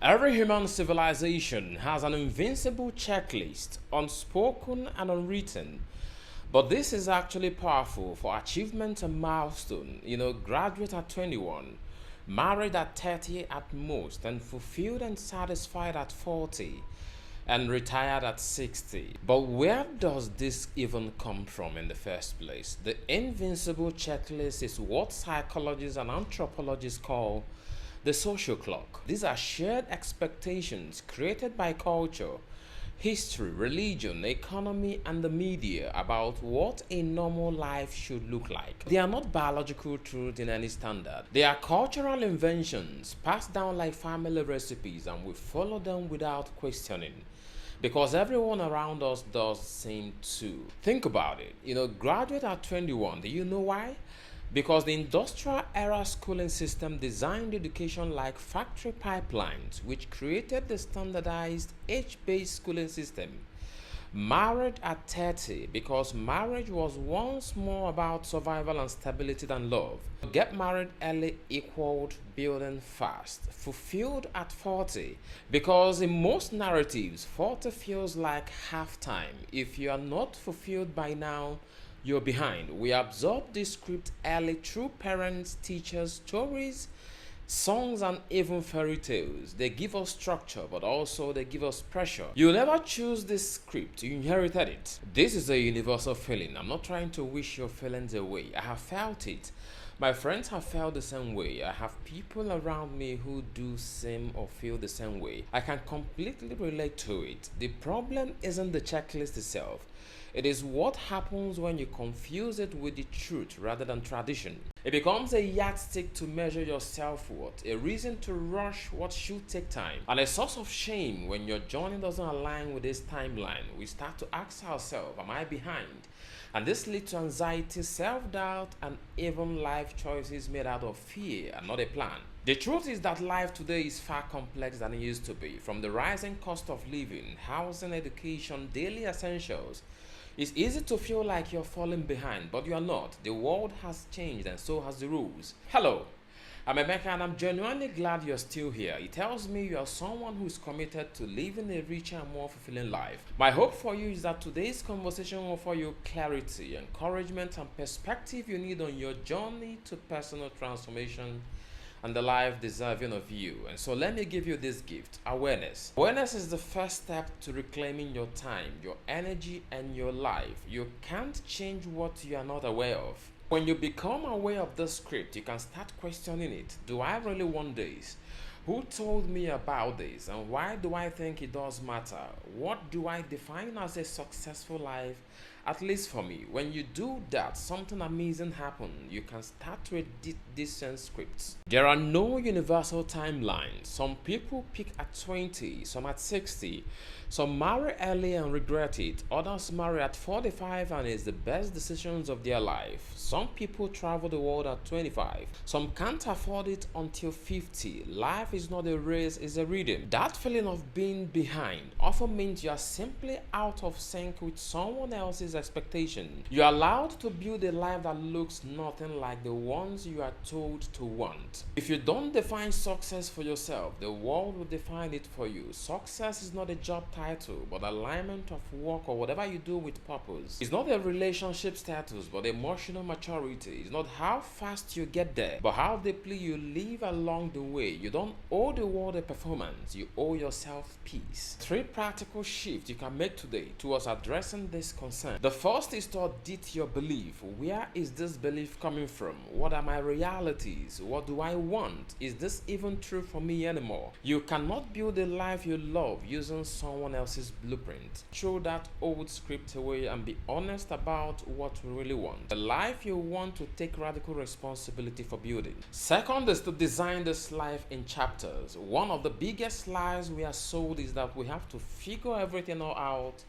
Every human civilization has an invincible checklist, unspoken and unwritten. But this is actually powerful for achievement and milestone. Graduate at 21, married at 30 at most, and fulfilled and satisfied at 40, and retired at 60. But where does this even come from in the first place? The invincible checklist is what psychologists and anthropologists call the social clock. These are shared expectations created by culture, history, religion, economy, and the media about what a normal life should look like. They are not biological truth in any standard. They are cultural inventions passed down like family recipes, and we follow them without questioning. Because everyone around us does the same too. Think about it. Graduate at 21. Do you know why? Because the industrial era schooling system designed education like factory pipelines, which created the standardized age-based schooling system. Married at 30, because marriage was once more about survival and stability than love. Get married early equaled building fast. Fulfilled at 40, because in most narratives, 40 feels like halftime. If you are not fulfilled by now, you're behind. We absorb this script early through parents, teachers, stories, songs, and even fairy tales. They give us structure, but also they give us pressure. You'll never choose this script, you inherited it. This is a universal feeling. I'm not trying to wish your feelings away. I have felt it. My friends have felt the same way. I have people around me who do same or feel the same way. I can completely relate to it. The problem isn't the checklist itself. It is what happens when you confuse it with the truth rather than tradition. It becomes a yardstick to measure your self-worth, a reason to rush what should take time, and a source of shame when your journey doesn't align with this timeline. We start to ask ourselves, am I behind? And this leads to anxiety, self-doubt, and even life choices made out of fear and not a plan. The truth is that life today is far complex than it used to be. From the rising cost of living, housing, education, daily essentials, it's easy to feel like you're falling behind, but you are not. The world has changed and so has the rules. Hello, I'm Emeka and I'm genuinely glad you're still here. It tells me you are someone who is committed to living a richer and more fulfilling life. My hope for you is that today's conversation will offer you clarity, encouragement, and perspective you need on your journey to personal transformation and the life deserving of you. And so let me give you this gift: awareness. Awareness is the first step to reclaiming your time, your energy, and your life. You can't change what you are not aware of. When you become aware of the script, you can start questioning it. Do I really want this? Who told me about this? And why do I think it does matter? What do I define as a successful life? At least for me, when you do that, something amazing happens. You can start to edit decent scripts. There are no universal timelines. Some people peak at 20, some at 60. Some marry early and regret it. Others marry at 45 and it's the best decisions of their life. Some people travel the world at 25. Some can't afford it until 50. Life is not a race, it's a rhythm. That feeling of being behind often means you are simply out of sync with someone else's expectation. You are allowed to build a life that looks nothing like the ones you are told to want. If you don't define success for yourself, the world will define it for you. Success is not a job title, but alignment of work or whatever you do with purpose. It's not a relationship status, but emotional maturity. It's not how fast you get there, but how deeply you live along the way. You don't owe the world a performance, you owe yourself peace. 3 practical shifts you can make today towards addressing this concern. The first is to audit your belief. Where is this belief coming from? What are my realities? What do I want? Is this even true for me anymore? You cannot build a life you love using someone else's blueprint. Throw that old script away and be honest about what you really want. The life you want to take radical responsibility for building. Second is to design this life in chapters. One of the biggest lies we are sold is that we have to figure everything out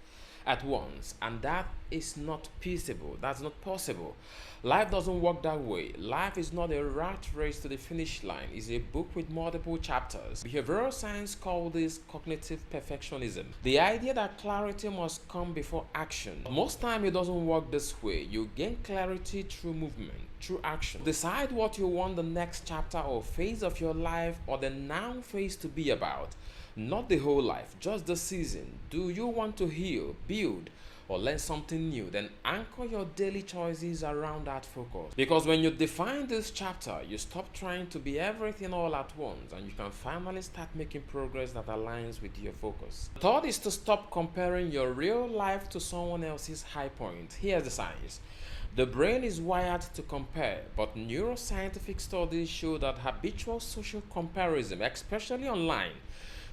at once, and that is not feasible. That's not possible. Life doesn't work that way. Life is not a rat race to the finish line. It's a book with multiple chapters. Behavioral science calls this cognitive perfectionism. The idea that clarity must come before action. Most time it doesn't work this way. You gain clarity through movement, through action. Decide what you want the next chapter or phase of your life or the now phase to be about. Not the whole life, just the season. Do you want to heal, build, or learn something new? Then anchor your daily choices around that focus. Because when you define this chapter, you stop trying to be everything all at once and you can finally start making progress that aligns with your focus. The third is to stop comparing your real life to someone else's high point. Here's the science. The brain is wired to compare, but neuroscientific studies show that habitual social comparison, especially online,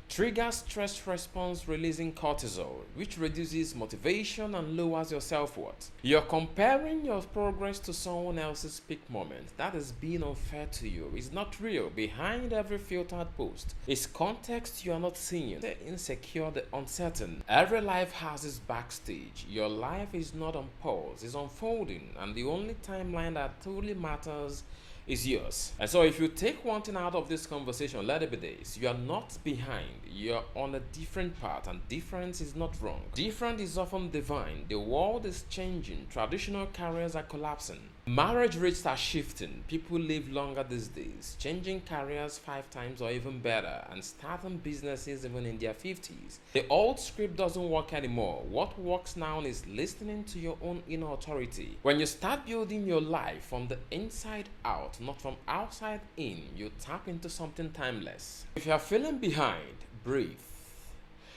triggers stress response releasing cortisol, which reduces motivation and lowers your self-worth. You're comparing your progress to someone else's peak moment. That is being unfair to you. It's not real. Behind every filtered post is context you are not seeing. The insecure, the uncertain. Every life has its backstage. Your life is not on pause, it's unfolding, and the only timeline that truly matters is yours. And so if you take one thing out of this conversation, let it be this: you are not behind, you're on a different path, and difference is not wrong. Different is often divine. The world is changing, traditional careers are collapsing, marriage rates are shifting, people live longer these days, changing careers 5 times or even better, and starting businesses even in their 50s. The old script doesn't work anymore. What works now is listening to your own inner authority. When you start building your life from the inside out, not from outside in, you tap into something timeless. If you are feeling behind, breathe.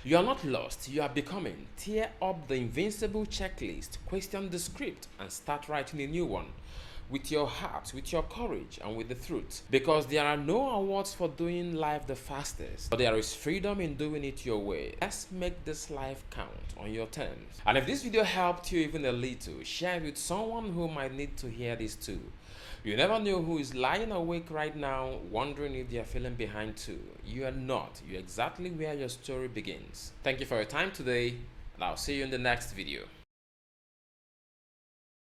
You are not lost, you are becoming. Tear up the invincible checklist, question the script, and start writing a new one. With your heart, with your courage, and with the truth. Because there are no awards for doing life the fastest, but there is freedom in doing it your way. Let's make this life count on your terms. And if this video helped you even a little, share it with someone who might need to hear this too. You never know who is lying awake right now, wondering if they are feeling behind too. You are not. You're exactly where your story begins. Thank you for your time today, and I'll see you in the next video.